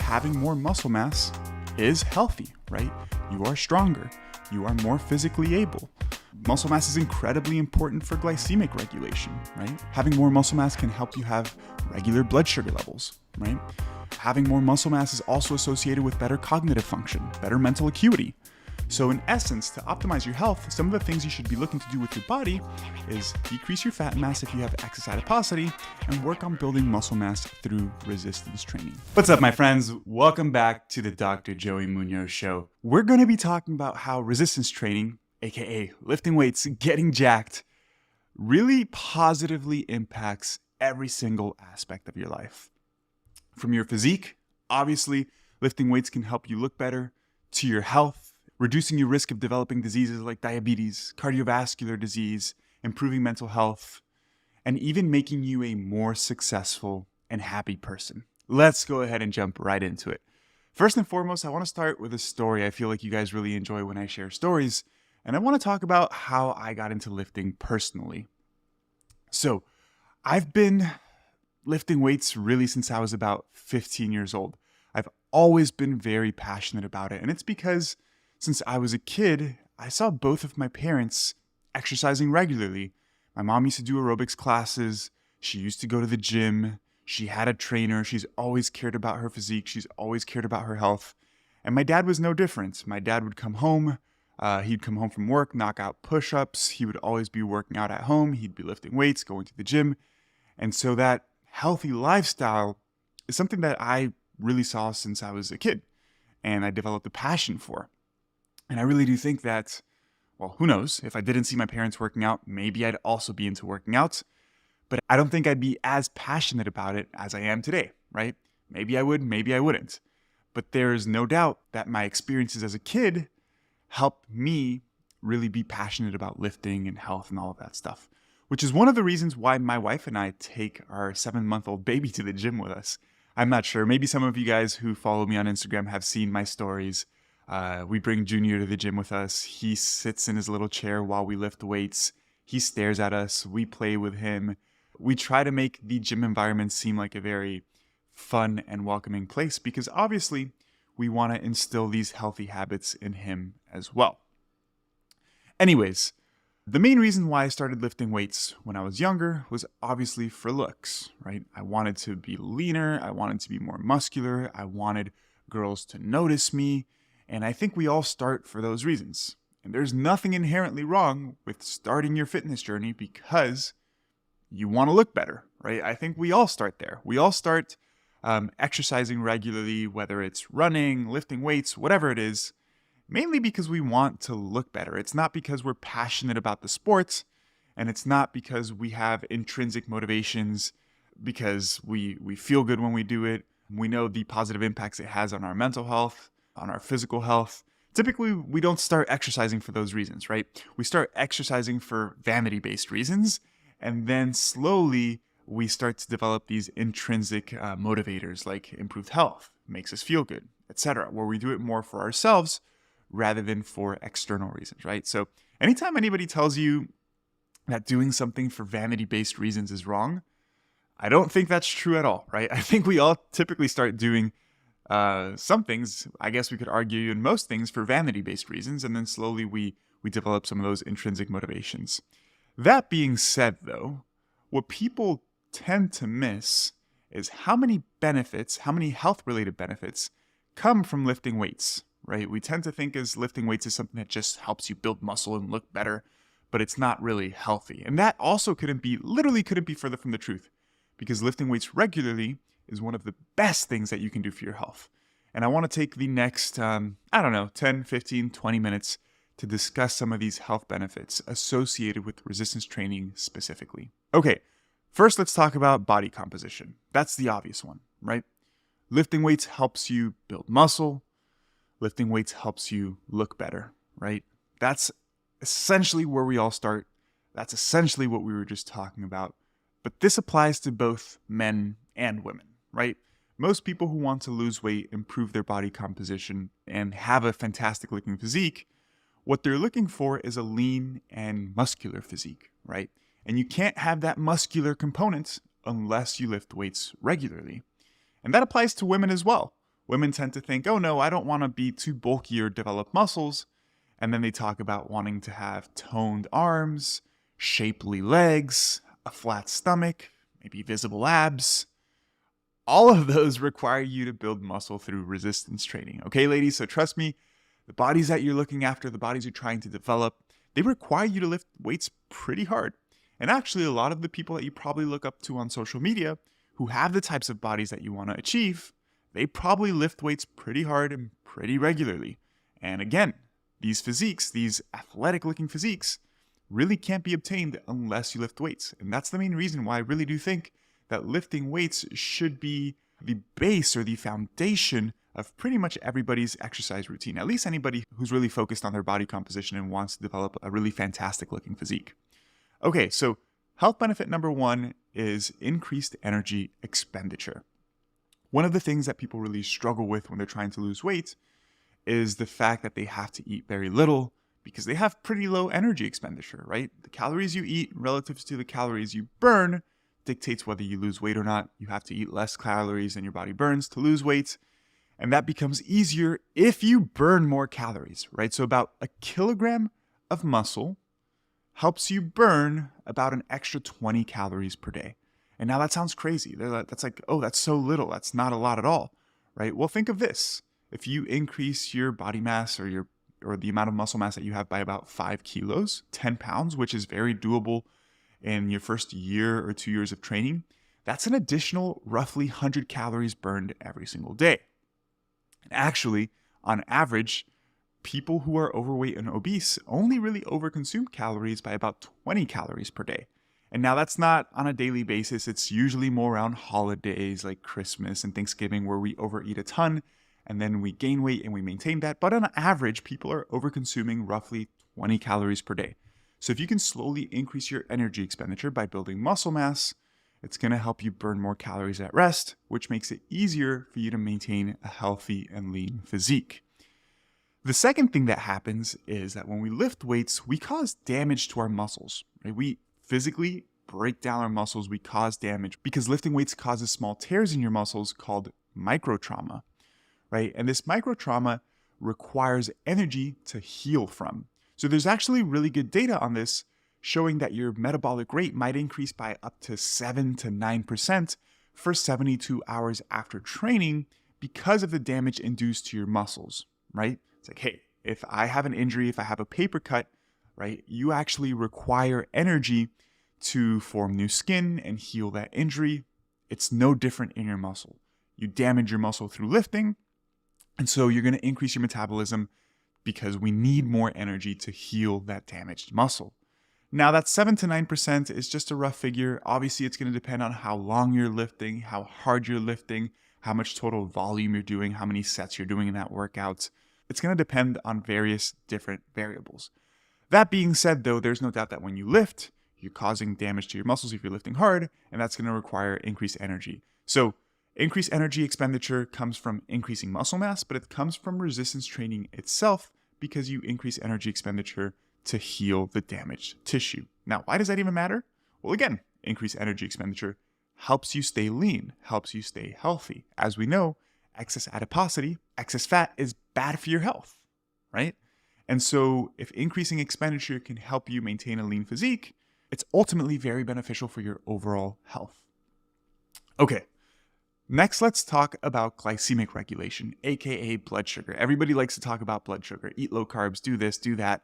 having more muscle mass is healthy, right? You are stronger. You are more physically able. Muscle mass is incredibly important for glycemic regulation, right? Having more muscle mass can help you have regular blood sugar levels, right? Having more muscle mass is also associated with better cognitive function, better mental acuity. So in essence, to optimize your health, some of the things you should be looking to do with your body is decrease your fat mass if you have excess adiposity and work on building muscle mass through resistance training. What's up, my friends? Welcome back to the Dr. Joey Munoz Show. We're going to be talking about how resistance training, aka lifting weights, getting jacked, really positively impacts every single aspect of your life. From your physique, obviously, lifting weights can help you look better, to your health, reducing your risk of developing diseases like diabetes, cardiovascular disease, improving mental health, and even making you a more successful and happy person. Let's go ahead and jump right into it. First and foremost, I want to start with a story. I feel like you guys really enjoy when I share stories, and I want to talk about how I got into lifting personally. So, I've been lifting weights really since I was about 15 years old. I've always been very passionate about it, and it's because since I was a kid, I saw both of my parents exercising regularly. My mom used to do aerobics classes. She used to go to the gym. She had a trainer. She's always cared about her physique. She's always cared about her health. And my dad was no different. My dad would come home. He'd come home from work, knock out push-ups. He would always be working out at home. He'd be lifting weights, going to the gym. And so that healthy lifestyle is something that I really saw since I was a kid. And I developed a passion for. And I really do think that, well, who knows? If I didn't see my parents working out, maybe I'd also be into working out. But I don't think I'd be as passionate about it as I am today, right? Maybe I would, maybe I wouldn't. But there's no doubt that my experiences as a kid helped me really be passionate about lifting and health and all of that stuff, which is one of the reasons why my wife and I take our 7-month-old baby to the gym with us. I'm not sure. Maybe some of you guys who follow me on Instagram have seen my stories. We bring Junior to the gym with us. He sits in his little chair while we lift weights. He stares at us. We play with him. We try to make the gym environment seem like a very fun and welcoming place because obviously we want to instill these healthy habits in him as well. Anyways, the main reason why I started lifting weights when I was younger was obviously for looks, right? I wanted to be leaner. I wanted to be more muscular. I wanted girls to notice me. And I think we all start for those reasons. And there's nothing inherently wrong with starting your fitness journey because you want to look better, right? I think we all start there. We all start exercising regularly, whether it's running, lifting weights, whatever it is, mainly because we want to look better. It's not because we're passionate about the sports, and it's not because we have intrinsic motivations, because we feel good when we do it. We know the positive impacts it has on our mental health, on our physical health. Typically, we don't start exercising for those reasons, right? We start exercising for vanity-based reasons, and then slowly we start to develop these intrinsic motivators like improved health, makes us feel good, etc., where we do it more for ourselves rather than for external reasons, right? So anytime anybody tells you that doing something for vanity-based reasons is wrong, I don't think that's true at all, right? I think we all typically start doing some things, I guess we could argue in most things, for vanity-based reasons, and then slowly we develop some of those intrinsic motivations. That being said, though, what people tend to miss is how many benefits, how many health-related benefits come from lifting weights, right? We tend to think as lifting weights is something that just helps you build muscle and look better, but it's not really healthy. And that also literally couldn't be further from the truth, because lifting weights regularly is one of the best things that you can do for your health. And I want to take the next, 10, 15, 20 minutes to discuss some of these health benefits associated with resistance training specifically. Okay, first let's talk about body composition. That's the obvious one, right? Lifting weights helps you build muscle. Lifting weights helps you look better, right? That's essentially where we all start. That's essentially what we were just talking about. But this applies to both men and women, right? Most people who want to lose weight, improve their body composition, and have a fantastic looking physique, what they're looking for is a lean and muscular physique, right? And you can't have that muscular component unless you lift weights regularly. And that applies to women as well. Women tend to think, oh no, I don't want to be too bulky or develop muscles. And then they talk about wanting to have toned arms, shapely legs, a flat stomach, maybe visible abs. All of those require you to build muscle through resistance training. Okay, ladies? So trust me, the bodies that you're looking after, the bodies you're trying to develop, they require you to lift weights pretty hard. And actually, a lot of the people that you probably look up to on social media who have the types of bodies that you want to achieve, they probably lift weights pretty hard and pretty regularly. And again, these physiques, these athletic-looking physiques, really can't be obtained unless you lift weights. And that's the main reason why I really do think that lifting weights should be the base or the foundation of pretty much everybody's exercise routine, at least anybody who's really focused on their body composition and wants to develop a really fantastic-looking physique. Okay, so health benefit number 1 is increased energy expenditure. One of the things that people really struggle with when they're trying to lose weight is the fact that they have to eat very little because they have pretty low energy expenditure, right? The calories you eat relative to the calories you burn dictates whether you lose weight or not. You have to eat less calories than your body burns to lose weight. And that becomes easier if you burn more calories, right? So about a kilogram of muscle helps you burn about an extra 20 calories per day. And now that sounds crazy. That's like, oh, that's so little. That's not a lot at all, right? Well, think of this. If you increase your body mass or the amount of muscle mass that you have by about 5 kilos, 10 pounds, which is very doable in your first year or 2 years of training, that's an additional roughly 100 calories burned every single day. And actually, on average, people who are overweight and obese only really overconsume calories by about 20 calories per day. And now that's not on a daily basis. It's usually more around holidays like Christmas and Thanksgiving where we overeat a ton and then we gain weight and we maintain that. But on average, people are overconsuming roughly 20 calories per day. So if you can slowly increase your energy expenditure by building muscle mass, it's going to help you burn more calories at rest, which makes it easier for you to maintain a healthy and lean physique. The second thing that happens is that when we lift weights, we cause damage to our muscles. Right? We physically break down our muscles, we cause damage because lifting weights causes small tears in your muscles called microtrauma. Right? And this microtrauma requires energy to heal from. So there's actually really good data on this showing that your metabolic rate might increase by up to 7 to 9% for 72 hours after training because of the damage induced to your muscles, right? It's like, hey, if I have an injury, if I have a paper cut, right, you actually require energy to form new skin and heal that injury. It's no different in your muscle. You damage your muscle through lifting, and so you're going to increase your metabolism because we need more energy to heal that damaged muscle. Now that 7 to 9% is just a rough figure. Obviously, it's going to depend on how long you're lifting, how hard you're lifting, how much total volume you're doing, how many sets you're doing in that workout. It's going to depend on various different variables. That being said, though, there's no doubt that when you lift, you're causing damage to your muscles if you're lifting hard, and that's going to require increased energy. So increased energy expenditure comes from increasing muscle mass, but it comes from resistance training itself because you increase energy expenditure to heal the damaged tissue. Now, why does that even matter? Well, again, increased energy expenditure helps you stay lean, helps you stay healthy. As we know, excess adiposity, excess fat is bad for your health, right? And so if increasing expenditure can help you maintain a lean physique, it's ultimately very beneficial for your overall health. Okay, next let's talk about glycemic regulation, aka blood sugar. Everybody likes to talk about blood sugar. Eat low carbs, do this, do that.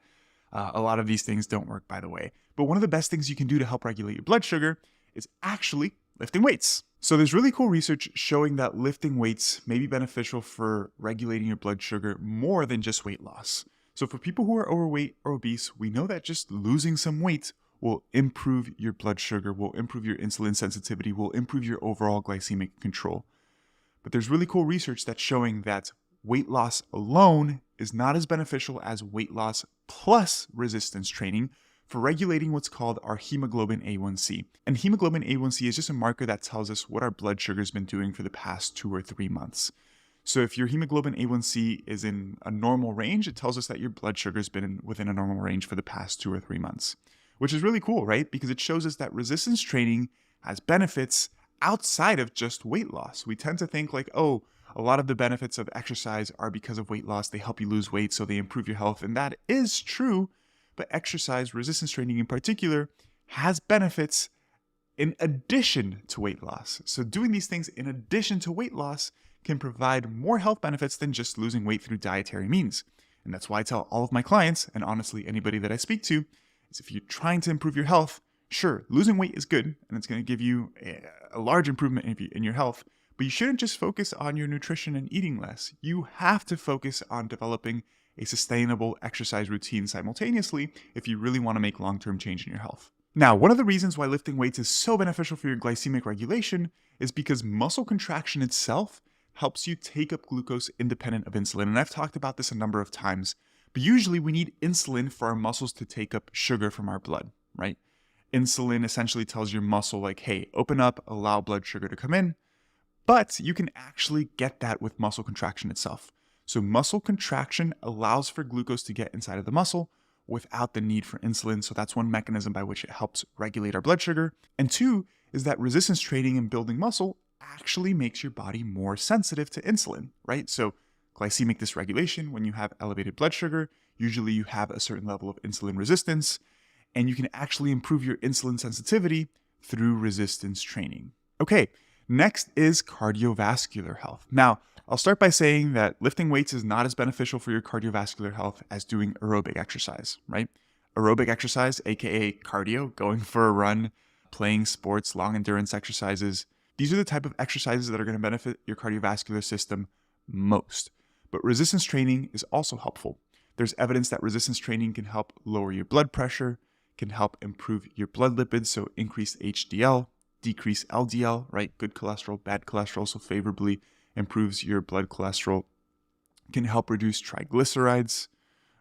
A lot of these things don't work, by the way. But one of the best things you can do to help regulate your blood sugar is actually lifting weights. So there's really cool research showing that lifting weights may be beneficial for regulating your blood sugar more than just weight loss. So for people who are overweight or obese, we know that just losing some weight will improve your blood sugar, will improve your insulin sensitivity, will improve your overall glycemic control. But there's really cool research that's showing that weight loss alone is not as beneficial as weight loss plus resistance training for regulating what's called our hemoglobin A1C. And hemoglobin A1C is just a marker that tells us what our blood sugar has been doing for the past 2 or 3 months. So if your hemoglobin A1C is in a normal range, it tells us that your blood sugar has been within a normal range for the past 2 or 3 months, which is really cool, right? Because it shows us that resistance training has benefits outside of just weight loss. We tend to think like, oh, a lot of the benefits of exercise are because of weight loss. They help you lose weight, so they improve your health. And that is true. But exercise, resistance training in particular, has benefits in addition to weight loss. So doing these things in addition to weight loss can provide more health benefits than just losing weight through dietary means. And that's why I tell all of my clients, and honestly anybody that I speak to, is if you're trying to improve your health, sure, losing weight is good, and it's going to give you a large improvement in your health, but you shouldn't just focus on your nutrition and eating less. You have to focus on developing a sustainable exercise routine simultaneously if you really want to make long-term change in your health. Now, one of the reasons why lifting weights is so beneficial for your glycemic regulation is because muscle contraction itself helps you take up glucose independent of insulin. And I've talked about this a number of times, but usually we need insulin for our muscles to take up sugar from our blood, right? Insulin essentially tells your muscle like, hey, open up, allow blood sugar to come in, but you can actually get that with muscle contraction itself. So muscle contraction allows for glucose to get inside of the muscle without the need for insulin. So that's one mechanism by which it helps regulate our blood sugar. And two is that resistance training and building muscle actually makes your body more sensitive to insulin, right? So glycemic dysregulation, when you have elevated blood sugar, usually you have a certain level of insulin resistance, and you can actually improve your insulin sensitivity through resistance training. Okay, next is cardiovascular health. Now, I'll start by saying that lifting weights is not as beneficial for your cardiovascular health as doing aerobic exercise, right? Aerobic exercise, aka cardio, going for a run, playing sports, long endurance exercises. These are the type of exercises that are going to benefit your cardiovascular system most. But resistance training is also helpful. There's evidence that resistance training can help lower your blood pressure, can help improve your blood lipids, so increase HDL, decrease LDL, right? Good cholesterol, bad cholesterol, so favorably improves your blood cholesterol, can help reduce triglycerides,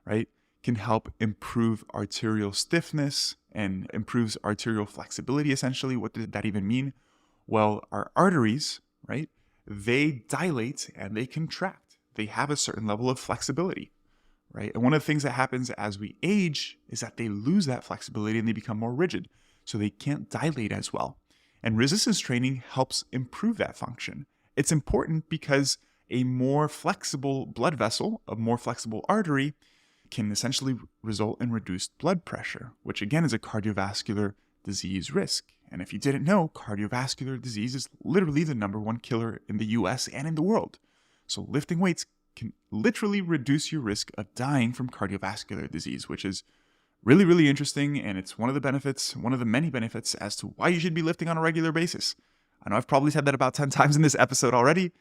right? Can help improve arterial stiffness and improves arterial flexibility, essentially. What did that even mean? Well, our arteries, right? They dilate and they contract. They have a certain level of flexibility, right? And one of the things that happens as we age is that they lose that flexibility and they become more rigid. So they can't dilate as well. And resistance training helps improve that function. It's important because a more flexible blood vessel, a more flexible artery, can essentially result in reduced blood pressure, which again is a cardiovascular disease risk. And if you didn't know, cardiovascular disease is literally the #1 killer in the US and in the world. So lifting weights can literally reduce your risk of dying from cardiovascular disease, which is really, really interesting. And it's one of the benefits, one of the many benefits as to why you should be lifting on a regular basis. I know I've probably said that about 10 times in this episode already,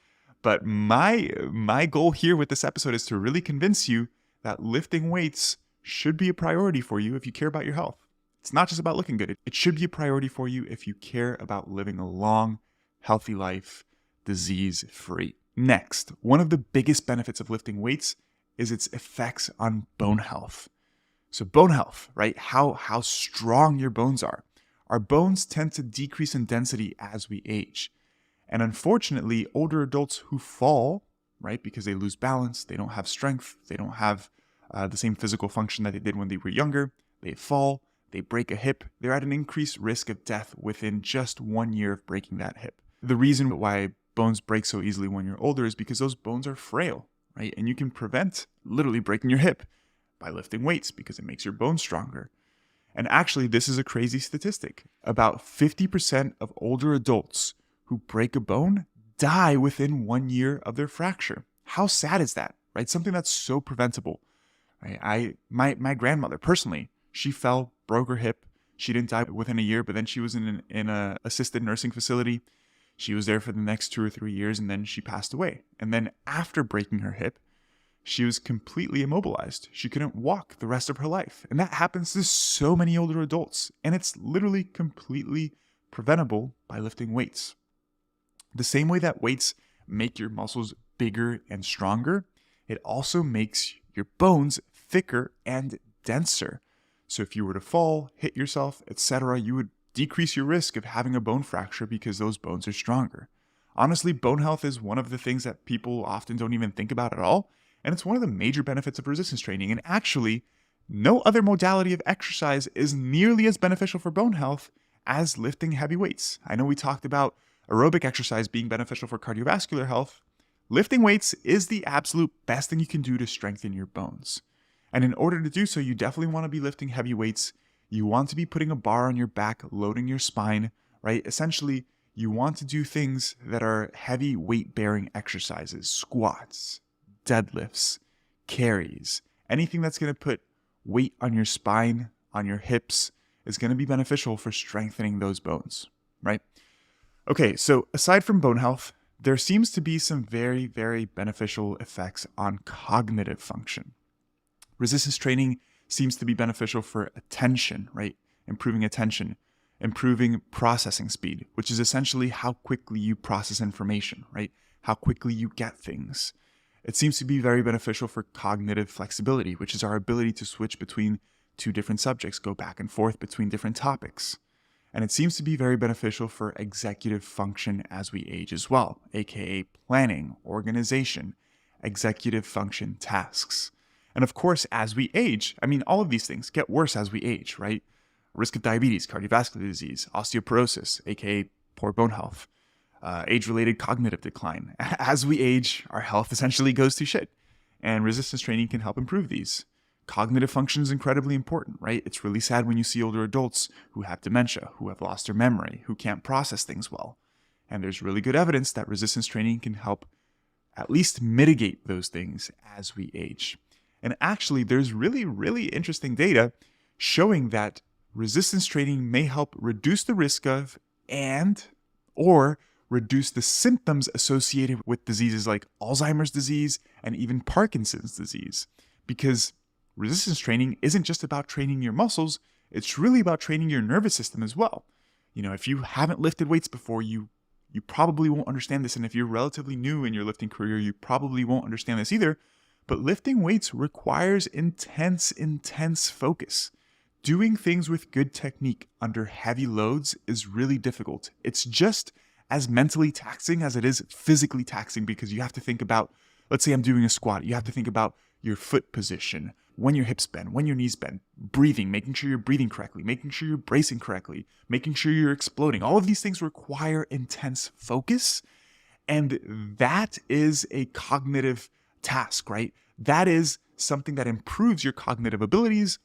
but my goal here with this episode is to really convince you that lifting weights should be a priority for you if you care about your health. It's not just about looking good. It should be a priority for you if you care about living a long, healthy life, disease-free. Next, one of the biggest benefits of lifting weights is its effects on bone health. So bone health, right? How strong your bones are. Our bones tend to decrease in density as we age. And unfortunately, older adults who fall, right, because they lose balance, they don't have strength, they don't have the same physical function that they did when they were younger, they fall, they break a hip, they're at an increased risk of death within just 1 year of breaking that hip. The reason why bones break so easily when you're older is because those bones are frail, right? And you can prevent literally breaking your hip by lifting weights because it makes your bones stronger. And actually, this is a crazy statistic. About 50% of older adults who break a bone die within 1 year of their fracture. How sad is that, right? Something that's so preventable. Right? My grandmother, personally, she fell, broke her hip. She didn't die within a year, but then she was in an assisted nursing facility. She was there for the next 2 or 3 years, and then she passed away. And then after breaking her hip, she was completely immobilized. She couldn't walk the rest of her life. And that happens to so many older adults. And it's literally completely preventable by lifting weights. The same way that weights make your muscles bigger and stronger, it also makes your bones thicker and denser. So if you were to fall, hit yourself, etc., you would decrease your risk of having a bone fracture because those bones are stronger. Honestly, bone health is one of the things that people often don't even think about at all. And it's one of the major benefits of resistance training. And actually, no other modality of exercise is nearly as beneficial for bone health as lifting heavy weights. I know we talked about aerobic exercise being beneficial for cardiovascular health. lifting weights is the absolute best thing you can do to strengthen your bones. And in order to do so, you definitely want to be lifting heavy weights. You want to be putting a bar on your back, loading your spine, right? Essentially, you want to do things that are heavy weight-bearing exercises, squats, deadlifts, carries. Anything that's going to put weight on your spine, on your hips, is going to be beneficial for strengthening those bones, right? Okay, so aside from bone health, there seems to be some very, very beneficial effects on cognitive function. Resistance training seems to be beneficial for attention, right? Improving attention, improving processing speed, which is essentially how quickly you process information, right? How quickly you get things. It seems to be very beneficial for cognitive flexibility, which is our ability to switch between two different subjects, go back and forth between different topics. And it seems to be very beneficial for executive function as we age as well, aka planning, organization, executive function tasks. And of course, as we age, all of these things get worse as we age, right? Risk of diabetes, cardiovascular disease, osteoporosis, aka poor bone health, age-related cognitive decline. As we age, our health essentially goes to shit. And resistance training can help improve these. Cognitive function is incredibly important, right? It's really sad when you see older adults who have dementia, who have lost their memory, who can't process things well. And there's really good evidence that resistance training can help at least mitigate those things as we age. And actually, there's really, really interesting data showing that resistance training may help reduce the risk of or reduce the symptoms associated with diseases like Alzheimer's disease and even Parkinson's disease. Because resistance training isn't just about training your muscles, it's really about training your nervous system as well. If you haven't lifted weights before, you probably won't understand this. And if you're relatively new in your lifting career, you probably won't understand this either. But lifting weights requires intense focus. Doing things with good technique under heavy loads is really difficult. It's just as mentally taxing as it is physically taxing, because you have to think about, let's say I'm doing a squat, you have to think about your foot position, when your hips bend, when your knees bend, breathing, making sure you're breathing correctly, making sure you're bracing correctly, making sure you're exploding. All of these things require intense focus, and that is a cognitive task, right? That is something that improves your cognitive abilities.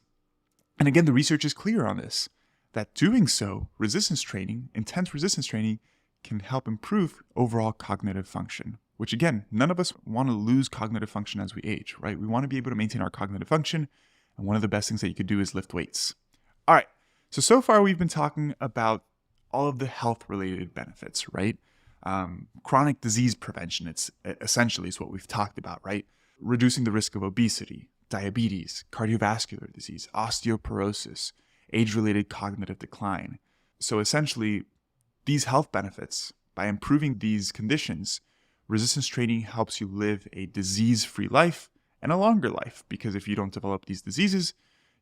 And again, the research is clear on this, that doing so, resistance training, intense resistance training, can help improve overall cognitive function, which again, none of us want to lose cognitive function as we age, right? We want to be able to maintain our cognitive function. And one of the best things that you could do is lift weights. All right. So far we've been talking about all of the health-related benefits, right? Chronic disease prevention, it's essentially is what we've talked about, right? Reducing the risk of obesity, diabetes, cardiovascular disease, osteoporosis, age-related cognitive decline. So essentially, these health benefits, by improving these conditions, resistance training helps you live a disease-free life and a longer life, because if you don't develop these diseases,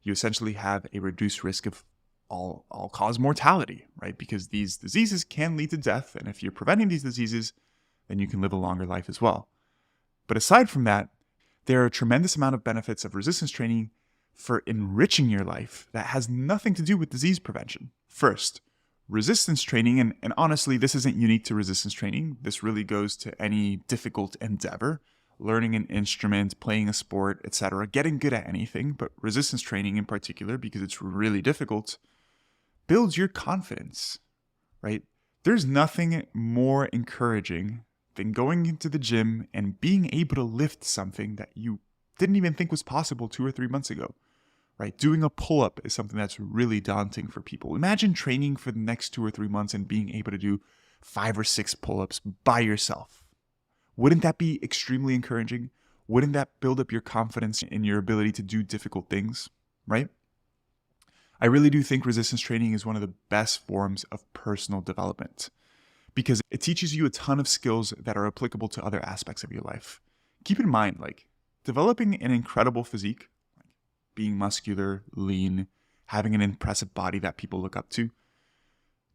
you essentially have a reduced risk of all-cause mortality, right? Because these diseases can lead to death, and if you're preventing these diseases, then you can live a longer life as well. But aside from that, there are a tremendous amount of benefits of resistance training for enriching your life that has nothing to do with disease prevention. First, resistance training, and honestly, this isn't unique to resistance training. This really goes to any difficult endeavor, learning an instrument, playing a sport, etc., getting good at anything, but resistance training in particular, because it's really difficult, builds your confidence, right? There's nothing more encouraging than going into the gym and being able to lift something that you didn't even think was possible 2 or 3 months ago, right? Doing a pull-up is something that's really daunting for people. Imagine training for the next 2 or 3 months and being able to do 5 or 6 pull-ups by yourself. Wouldn't that be extremely encouraging? Wouldn't that build up your confidence in your ability to do difficult things, right? I really do think resistance training is one of the best forms of personal development, because it teaches you a ton of skills that are applicable to other aspects of your life. Keep in mind, developing an incredible physique, being muscular, lean, having an impressive body that people look up to,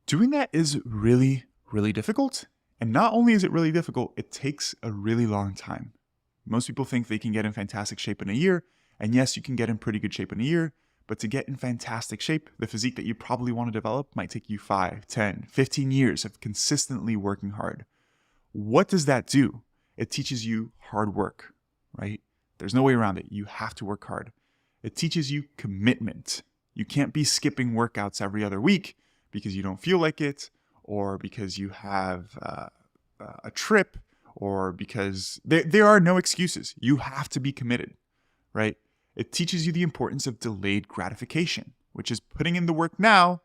doing that is really, really difficult. And not only is it really difficult, it takes a really long time. Most people think they can get in fantastic shape in a year, and yes, you can get in pretty good shape in a year, but to get in fantastic shape, the physique that you probably want to develop might take you 5, 10, 15 years of consistently working hard. What does that do? It teaches you hard work, right? There's no way around it. You have to work hard. It teaches you commitment. You can't be skipping workouts every other week because you don't feel like it, or because you have a trip, or because there are no excuses. You have to be committed, right? It teaches you the importance of delayed gratification, which is putting in the work now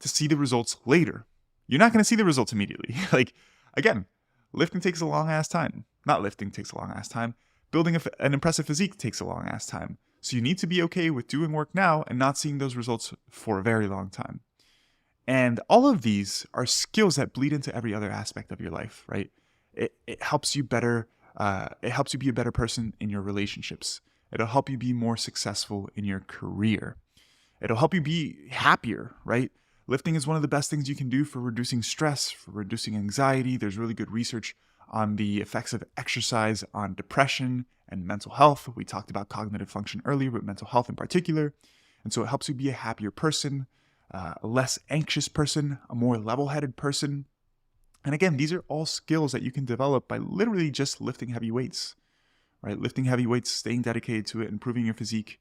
to see the results later. You're not going to see the results immediately. Like, again, lifting takes a long ass time. Not lifting takes a long ass time. Building an impressive physique takes a long ass time. So you need to be okay with doing work now and not seeing those results for a very long time. And all of these are skills that bleed into every other aspect of your life, right? It helps you better. It helps you be a better person in your relationships. It'll help you be more successful in your career. It'll help you be happier, right? Lifting is one of the best things you can do for reducing stress, for reducing anxiety. There's really good research on the effects of exercise on depression and mental health. We talked about cognitive function earlier, but mental health in particular. And so it helps you be a happier person, a less anxious person, a more level-headed person. And again, these are all skills that you can develop by literally just lifting heavy weights, right? Lifting heavy weights, staying dedicated to it, improving your physique.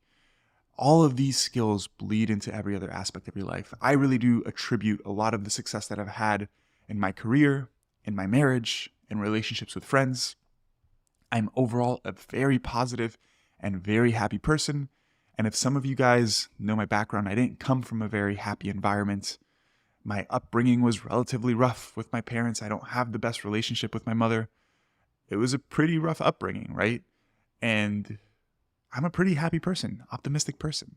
All of these skills bleed into every other aspect of your life. I really do attribute a lot of the success that I've had in my career, in my marriage, in relationships with friends. I'm overall a very positive and very happy person. And if some of you guys know my background, I didn't come from a very happy environment. My upbringing was relatively rough with my parents. I don't have the best relationship with my mother. It was a pretty rough upbringing, right? And I'm a pretty happy person, optimistic person.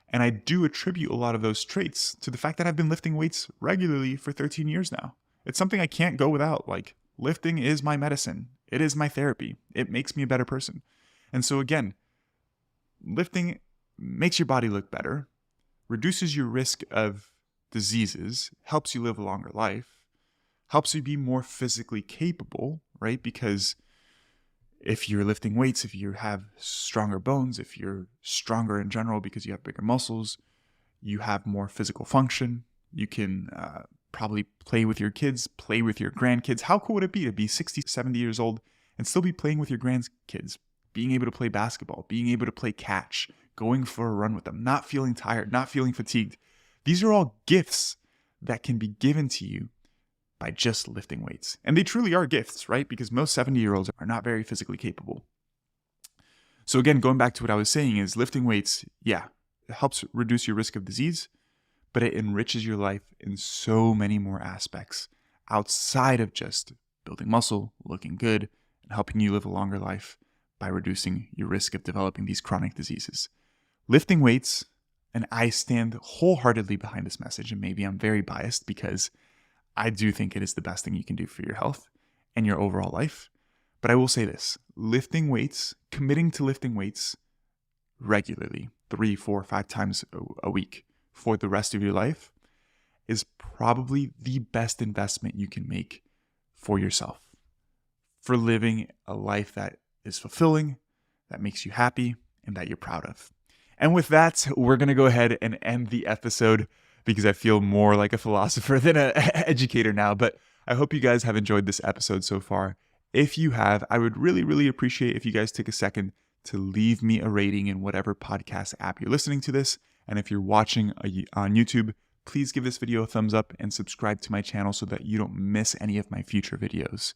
And I do attribute a lot of those traits to the fact that I've been lifting weights regularly for 13 years now. It's something I can't go without. Like, lifting is my medicine. It is my therapy. It makes me a better person. And so again, lifting makes your body look better, reduces your risk of diseases, helps you live a longer life, helps you be more physically capable, right? Because if you're lifting weights, if you have stronger bones, if you're stronger in general because you have bigger muscles, you have more physical function. You can probably play with your kids, play with your grandkids. How cool would it be to be 60, 70 years old and still be playing with your grandkids, being able to play basketball, being able to play catch, going for a run with them, not feeling tired, not feeling fatigued. These are all gifts that can be given to you by just lifting weights. And they truly are gifts, right? Because most 70-year-olds are not very physically capable. So again, going back to what I was saying is lifting weights, yeah, it helps reduce your risk of disease, but it enriches your life in so many more aspects outside of just building muscle, looking good, and helping you live a longer life by reducing your risk of developing these chronic diseases. Lifting weights, and I stand wholeheartedly behind this message, and maybe I'm very biased because I do think it is the best thing you can do for your health and your overall life. But I will say this, lifting weights, committing to lifting weights regularly, 3, 4, 5 times a week for the rest of your life is probably the best investment you can make for yourself, for living a life that is fulfilling, that makes you happy, and that you're proud of. And with that, we're going to go ahead and end the episode because I feel more like a philosopher than an educator now. But I hope you guys have enjoyed this episode so far. If you have, I would really, really appreciate if you guys take a second to leave me a rating in whatever podcast app you're listening to this. And if you're watching on YouTube, please give this video a thumbs up and subscribe to my channel so that you don't miss any of my future videos.